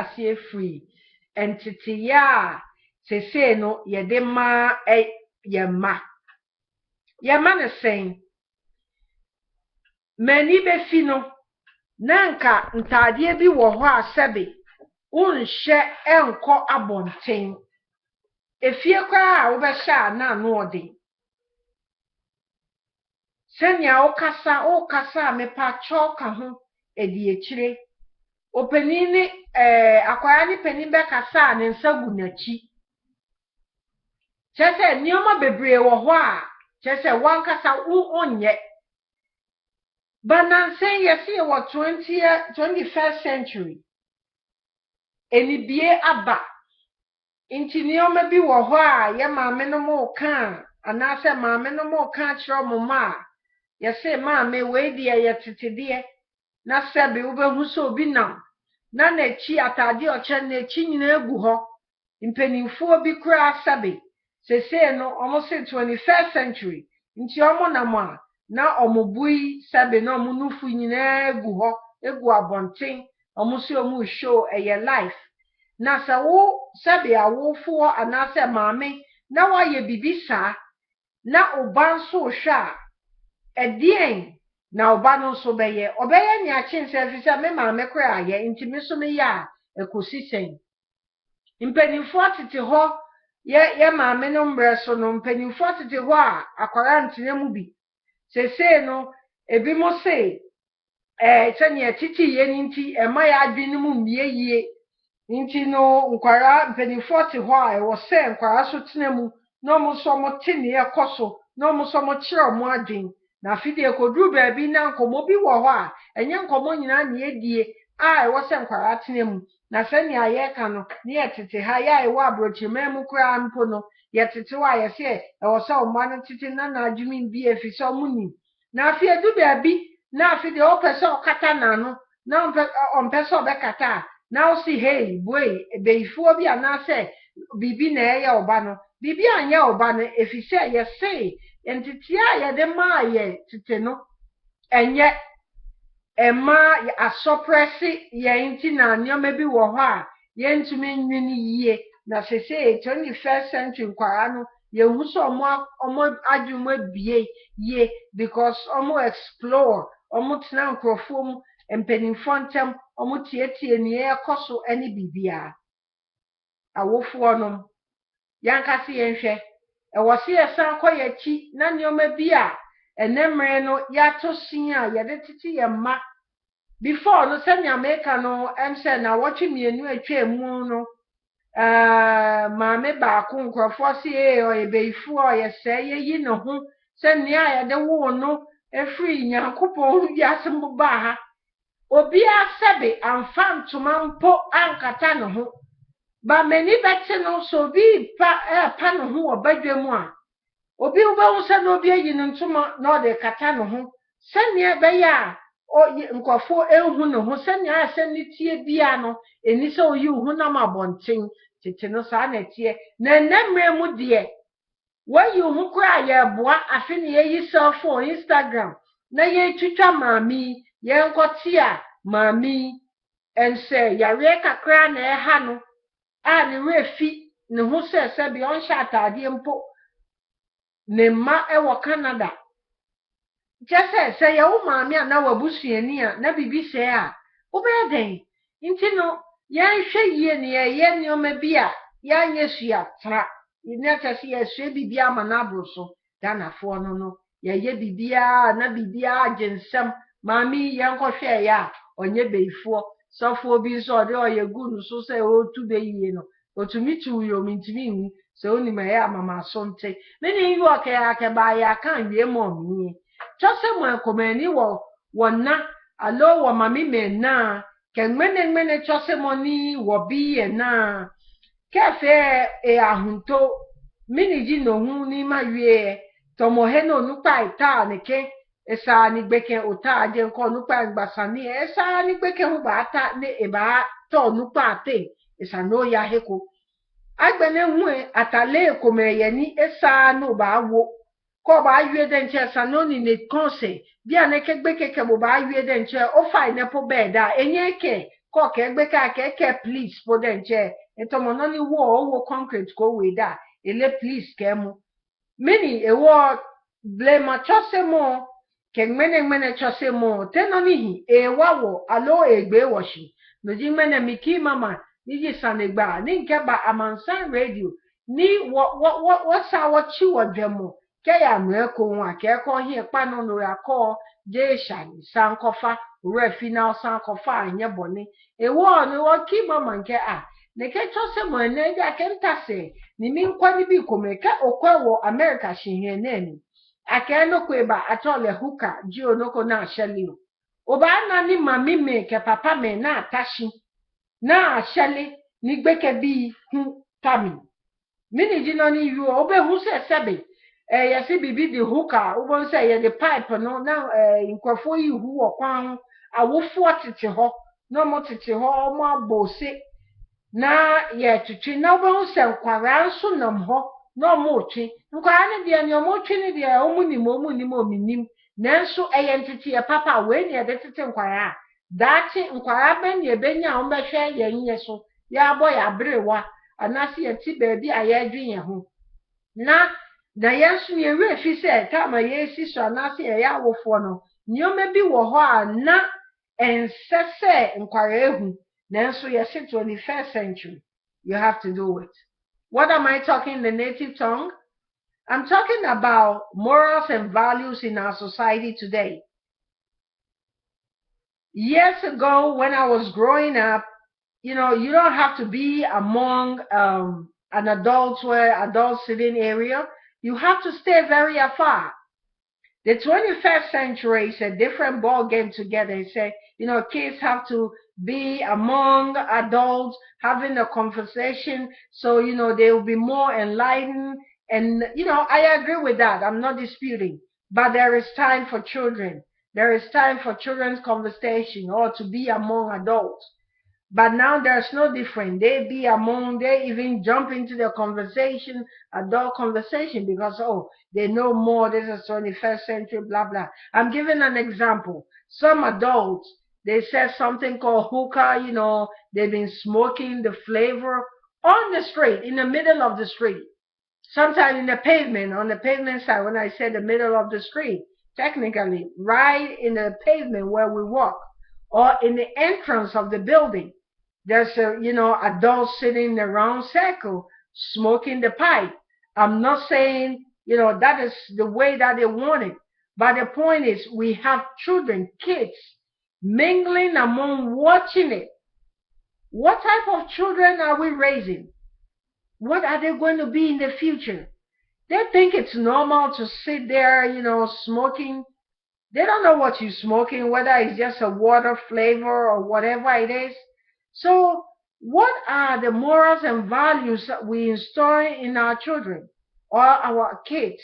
asie free entity ya sese no ye de ma ye ma ne sen mani be fi no nanka ntade bi wo ho asebe unhye enko abonten efie kwa wo be sha na no ode senya o kasa mepa choka ho edi ekire openini akwara ni penin be kasa ne nsagu nachi chese nioma bebre wo ho a chese wan kasa onye banansen yesi wo 21st century enibie aba inti nioma bi wo ho a ye maame no mo ka anase maame no mo ka kiro mo ma yesi maame we die ye tetede na sebe wo behu so obi nam na chi atade oche na chi nyina egu ho mpenimfo bi kura sebe sese no omo se 21st century nti omo nam a na omo bui sebe na omo nufu nyina egu ho egu abonten omo se omo show eye life na sa wo sebe awofo anase maame na wa ye bibisa na obanso hwa edien na oba no so beye obeye nya chinse fi se me maame kura aye nti me so me ya ekosisen mpenimfo atete ho ye maame no mbre so no mpenimfo atete ho a akwara ntene mu bi sese no ebi mo se senya titi ye nti ema ya adwene mu mieyie nti no nkwara mpenimfo te ho a wo se nkwara so tena mu no mo so mo tene ekoso no mo so mo kire mo adwen na fide koduru ba bi na nkomo bi wo ho a enye nkomo nyina na edie a wo se nkwara tena mu na sani aye ka no ne yetete ha ya ewa abrochima mu kura mpo no yetete wa ye se wo se o ma no tete na na adwumi bi efi so muni na afi edu ba bi na afi de o pese o kata na no na on pese o be kata na o si hey boy ebeifuo bi anase bibi na ye oba no bibi anye oba no efi se ye se entitia ye de ma ye tete no enye ema asoppresi ye nti na nyoma bi wo ho a ye ntumi nwini yie na sese 21st century nkwara no ye hu so omo adwuma bie ye because omo explore omo tena nkrofo mu empenimfo ntem omo tietie ni ekoso eni bibia awofo no yankase ye nhwe wo se ye san koye chi na nyoma bi a enemre no ya to sin a ye de titi ye ma before no send America no say na watch mienu atwa mu no maame ba ko nkrofo se o ebeifu o ye se ye yi no ho se nia ye de wo no efri nyankopon bi asem ba ha obi asebe amfa ntoma mpo ankata no ho ba mani bete no so bi pa no ho obadwam a obi wo se no obi ayi no ntoma na o de kata no ho se nia be ya nkofo ehu no ho senya asem ni tie bia no eni se oyi hu na mabonten tete no sa na tie na namre mu de wayi hu kura ye boa afi ne yi cell phone Instagram na ye twitwa maami ye nkoti a maami ense yare kakra na ha no a ne refi ne ho se bi on sha atade mpo ne ma ewo Canada just say ya maami na wabusuani a na bibi se a wo be den nti no ya hwe yie ne ye nyoma bi a ya nyesua tra ina tase ya hwe bibi ama na abroso danafo no ya ye bibia na bibia agensem maami ye nkohwe ya onye beifo sofo bi so de oye gunu so se o tu be yie no otumi tu yo mintimi hu se oni ma ya mama sonte me ni yu aka ba ya kan wie mo mi chose mo komani wo na alo wo mami me na kenmene chose mo ni wo bi ye na kefe ahunto mini ji no hu ni ma wie to mo he no nupa ita ne ke esa ni gbeke ota aje nko nupa gbasa ni esa ni gbeke hu ba ta ne e ba to nupa te esa no ya heko agbene hu atale komeye ni esa no ba wo ko ba yue de nche sanoni ne konse bia ne kegbe keke bo ba yue de nche o fa ne po beda enye ke ko ke gbe ka ke please for den che entomo no ni wo concrete ko we da ele please ke mu mini ewo blame chose mo ke mene chose mo teno nihi ewawo alo egbe woshi noji mene miki mama niji sanegba ni nke ba amansan radio ni what sa what chi wodwemo ke ya no eko nwa ke ko hi pa no no ya ko je shani san kofa ore final san kofa anye boni ewo ni wo ki mama nke a ne ke chose mo ne ja ke ntase ni mi nkwa ni bi komeka okwa wo America shihe neni ake no kweba atole huka ji onoko na ashali oba na ni mami me ke papa me na atashi na ashali ni gbeke bi hu tami mini ji no ni yu obe hu se sebe ya si bibi di huka obo se ye the pipe no na nkwafo yi hu okwan awofo tete ho no mo tete ho mo abose na ye twitwi na wo se nkwara nso nam ho na mo twi nkwara ne de ne mo twi ne de omunim ominim nanso eye ntete ye papa we ne de tete nkwara dachi nkwara ben ye benya o behwe ye nye so ya boy abrewa anase ye ti ba bi aye adwen ye ho na yenso ye we fi se kama ye si so anase ye ya wofo no nyoma bi wo ho a na ensese nkwara ehu nanso yes 21st century you have to do it. What am I talking in the native tongue? I'm talking about morals and values in our society today. Years ago when I was growing up, you know, you don't have to be among an adult sitting area. You have to stay very afar. The 21st century is a different ball game together. It said, you know, kids have to be among adults having a conversation so, you know, they will be more enlightened. And, you know, I agree with that. I'm not disputing. But there is time for children. There is time for children's conversation or to be among adults. But now there's no different. They even jump into the conversation, adult conversation, because, they know more. This is 21st century, blah, blah. I'm giving an example. Some adults, they said something called hookah, you know, they've been smoking the flavor on the street, in the middle of the street. Sometimes in the pavement, on the pavement side, when I say the middle of the street, technically, right in the pavement where we walk, or in the entrance of the building. There's adults sitting in a round circle smoking the pipe. I'm not saying, that is the way that they want it. But the point is, we have children, kids, mingling among watching it. What type of children are we raising? What are they going to be in the future? They think it's normal to sit there, smoking. They don't know what you're smoking, whether it's just a water flavor or whatever it is. So, what are the morals and values that we install in our children or our kids?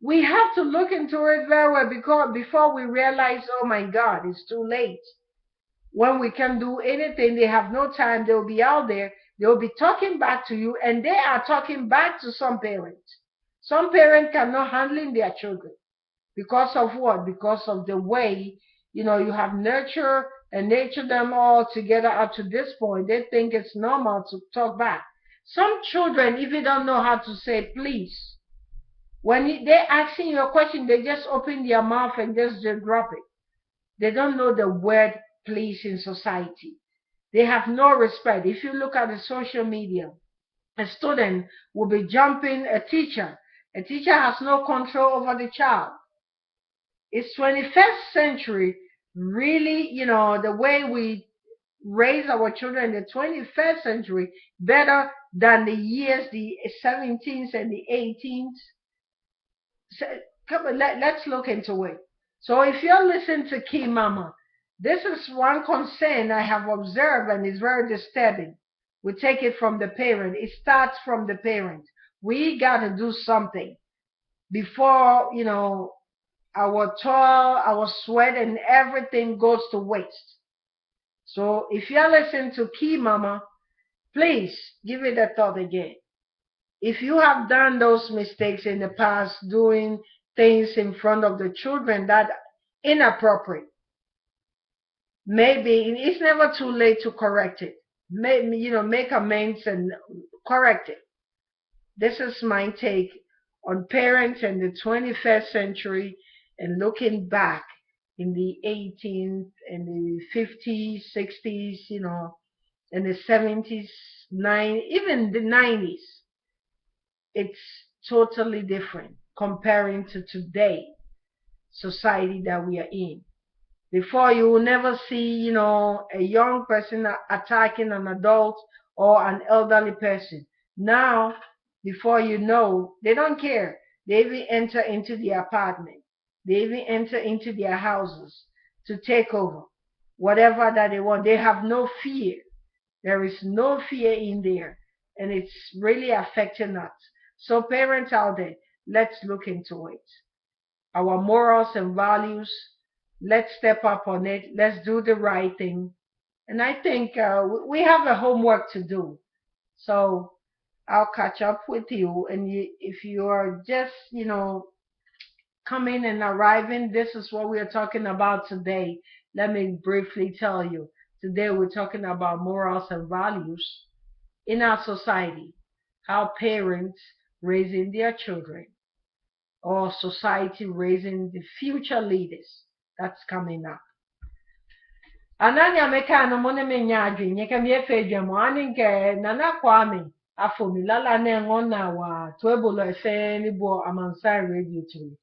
We have to look into it very well because before we realize, oh my God, it's too late. When we can do anything, they have no time. They'll be out there. They'll be talking back to you, and they are talking back to some parents. Some parents cannot handle their children. Because of what? Because of the way, you have nurtured and nurtured them all together up to this point. They think it's normal to talk back. Some children even don't know how to say please. When they're asking you a question, they just open their mouth and just drop it. They don't know the word please in society. They have no respect. If you look at the social media, a student will be jumping a teacher. A teacher has no control over the child. It's 21st century, really, the way we raise our children in the 21st century better than the years, the 17th and the 18th. So, come on, let's look into it. So if you're listening to Key Mama, this is one concern I have observed and it's very disturbing. We take it from the parent. It starts from the parent. We got to do something before, our toil, our sweat, and everything goes to waste. So if you're listening to Key Mama, please give it a thought again. If you have done those mistakes in the past, doing things in front of the children that inappropriate, maybe it's never too late to correct it. Maybe, make amends and correct it. This is my take on parents in the 21st century and looking back in the 18th and the 50s, 60s, and the 70s, even the 90s. It's totally different comparing to today society that we are in. Before, you will never see, a young person attacking an adult or an elderly person. Now, before you know, they don't care. They even enter into the apartment. They even enter into their houses to take over whatever that they want. They have no fear. There is no fear in there, and it's really affecting us. So, parents out there, let's look into it. Our morals and values, let's step up on it. Let's do the right thing. And I think we have a homework to do. So I'll catch up with you. And if you are just, coming and arriving, this is what we are talking about today. Let me briefly tell you. Today we're talking about morals and values in our society, how parents raising their children or society raising the future leaders that's coming up. Ananya meka no mo ne menya adwenye ka me efe adwamu ani nke nana kwame afomi lala na enwo na wa to ebolo efe ni bo amansa radio tiri.